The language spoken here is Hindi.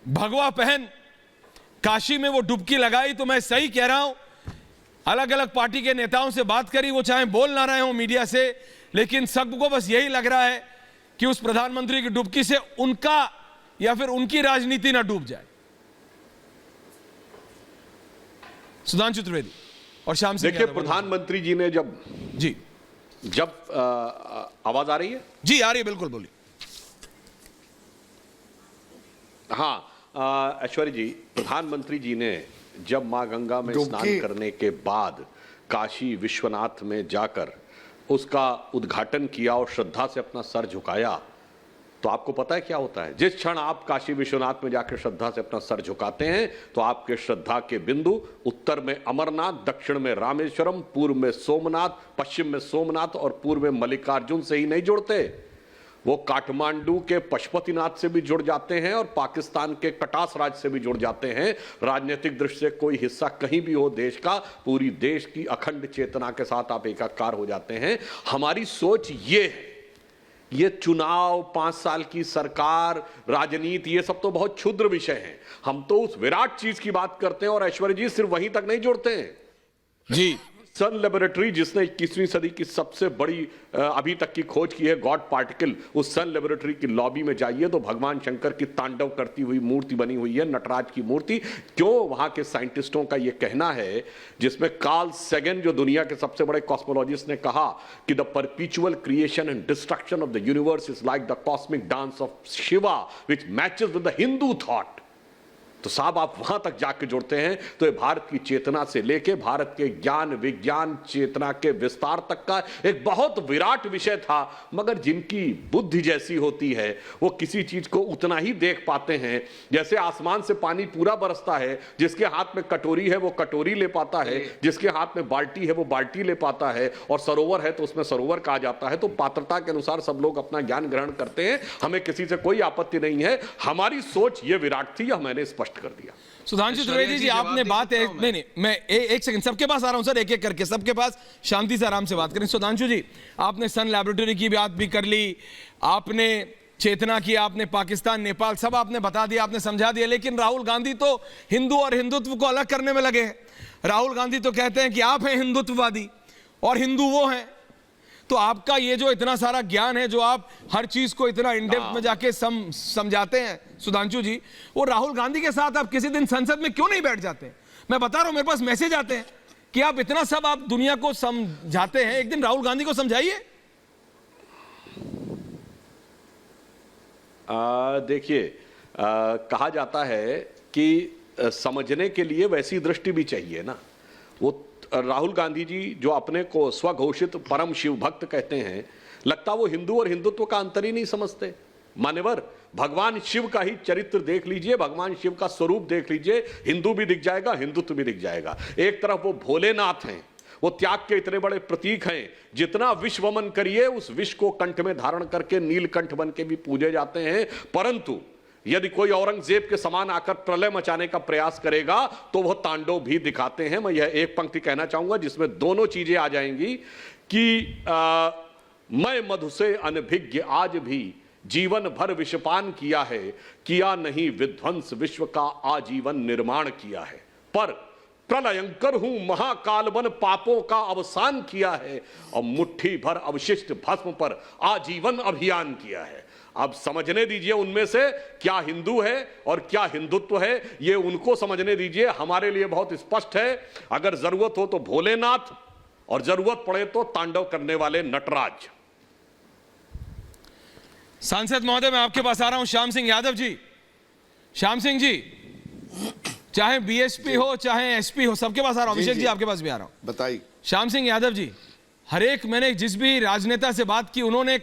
भगवा पहन काशी में वो डुबकी लगाई, तो मैं सही कह रहा हूं। अलग अलग पार्टी के नेताओं से बात करी, वो चाहे बोल ना रहे हो मीडिया से, लेकिन सबको बस यही लग रहा है कि उस प्रधानमंत्री की डुबकी से उनका या फिर उनकी राजनीति ना डूब जाए। सुधांशु त्रिवेदी और श्याम सिंह। देखिए, प्रधानमंत्री जी ने जब आवाज आ रही है? जी आ रही है, बिल्कुल बोलिए। हाँ, ऐश्वर्य जी, प्रधानमंत्री जी ने जब मां गंगा में स्नान करने के बाद काशी विश्वनाथ में जाकर उसका उद्घाटन किया और श्रद्धा से अपना सर झुकाया, तो आपको पता है क्या होता है? जिस क्षण आप काशी विश्वनाथ में जाकर श्रद्धा से अपना सर झुकाते हैं तो आपके श्रद्धा के बिंदु उत्तर में अमरनाथ, दक्षिण में रामेश्वरम, पूर्व में सोमनाथ, पश्चिम में सोमनाथ और पूर्व में मल्लिकार्जुन से ही नहीं जुड़ते, वो काठमांडू के पशुपतिनाथ से भी जुड़ जाते हैं और पाकिस्तान के कटास राज से भी जुड़ जाते हैं। राजनीतिक दृष्टि से कोई हिस्सा कहीं भी हो देश का, पूरी देश की अखंड चेतना के साथ आप एकाकार हो जाते हैं। हमारी सोच ये है, ये चुनाव, 5 साल की सरकार, राजनीति, ये सब तो बहुत क्षुद्र विषय हैं। हम तो उस विराट चीज की बात करते हैं। और ऐश्वर्य जी सिर्फ वहीं तक नहीं जुड़ते हैं जी। सन लेबोरेटरी, जिसने 21वीं सदी की सबसे बड़ी अभी तक की खोज की है, गॉड पार्टिकल, उस सन लेबोरेटरी की लॉबी में जाइए तो भगवान शंकर की तांडव करती हुई मूर्ति बनी हुई है, नटराज की मूर्ति। क्यों? वहां के साइंटिस्टों का यह कहना है, जिसमें कार्ल सेगन, जो दुनिया के सबसे बड़े कॉस्मोलॉजिस्ट, ने कहा कि the perpetual creation and destruction of the universe is like the cosmic dance of Shiva which matches with the Hindu thought. तो साहब, आप वहां तक जाके जुड़ते हैं तो ये भारत की चेतना से लेके भारत के ज्ञान विज्ञान चेतना के विस्तार तक का एक बहुत विराट विषय था। मगर जिनकी बुद्धि जैसी होती है वो किसी चीज को उतना ही देख पाते हैं। जैसे आसमान से पानी पूरा बरसता है, जिसके हाथ में कटोरी है वो कटोरी ले पाता है, जिसके हाथ में बाल्टी है वो बाल्टी ले पाता है, और सरोवर है तो उसमें सरोवर कहा जाता है। तो पात्रता के अनुसार सब लोग अपना ज्ञान ग्रहण करते हैं, हमें किसी से कोई आपत्ति नहीं है। हमारी सोच ये विराट थी, यह मैंने स्पष्ट कर दिया। सुधांशु त्रिवेदी जी, आपने बात नहीं, मैं एक सेकंड, सबके पास आ रहा हूं सर, एक एक करके सबके पास, शांति से आराम से बात करें। सुधांशु जी, आपने सन लैबोरेटरी की बात भी कर ली, आपने चेतना की, आपने पाकिस्तान, नेपाल, सब आपने बता दिया, आपने समझा दिया। लेकिन राहुल गांधी तो हिंदू और हिंदुत्व को अलग करने में लगे हैं। राहुल गांधी तो कहते हैं कि आप हैं हिंदुत्ववादी और हिंदू वो हैं। तो आपका ये जो इतना सारा ज्ञान है, जो आप हर चीज को इतना इनडेप्थ में जाके समझाते हैं सुधांशु जी, वो राहुल गांधी के साथ आप किसी दिन संसद में क्यों नहीं बैठ जाते? मैं बता रहा हूं, मेरे पास मैसेज आते हैं कि आप इतना सब आप दुनिया को समझाते हैं, एक दिन राहुल गांधी को समझाइए। देखिए, कहा जाता है कि समझने के लिए वैसी दृष्टि भी चाहिए ना। वो राहुल गांधी जी जो अपने को स्वघोषित परम शिव भक्त कहते हैं, लगता वो हिंदू और हिंदुत्व का अंतर ही नहीं समझते। मान्यवर, भगवान शिव का ही चरित्र देख लीजिए, भगवान शिव का स्वरूप देख लीजिए, हिंदू भी दिख जाएगा, हिंदुत्व भी दिख जाएगा। एक तरफ वो भोलेनाथ हैं, वो त्याग के इतने बड़े प्रतीक हैं, जितना विश्व वमन करिए उस विश्व को कंठ में धारण करके नीलकंठ बन के भी पूजे जाते हैं। परंतु यदि कोई औरंगजेब के समान आकर प्रलय मचाने का प्रयास करेगा तो वह तांडव भी दिखाते हैं। मैं यह एक पंक्ति कहना चाहूंगा जिसमें दोनों चीजें आ जाएंगी कि मैं मधु से अनभिज्ञ आज भी जीवन भर विषपान किया है, किया नहीं विध्वंस विश्व का आजीवन निर्माण किया है, पर प्रलयंकर हूं महाकाल बन पापों का अवसान किया है, और मुट्ठी भर अवशिष्ट भस्म पर आजीवन अभियान किया है। अब समझने दीजिए उनमें से क्या हिंदू है और क्या हिंदुत्व है, ये उनको समझने दीजिए। हमारे लिए बहुत स्पष्ट है, अगर जरूरत हो तो भोलेनाथ और जरूरत पड़े तो तांडव करने वाले नटराज। सांसद महोदय, मैं आपके पास आ रहा हूं, श्याम सिंह यादव जी। श्याम सिंह जी, चाहे बीएसपी हो चाहे एसपी हो, सबके पास आ रहा हूं। अभिषेक जी, आपके पास भी आ रहा हूं। बताइए। श्याम सिंह यादव जी, हर एक, मैंने जिस भी राजनेता से बात की, उन्होंने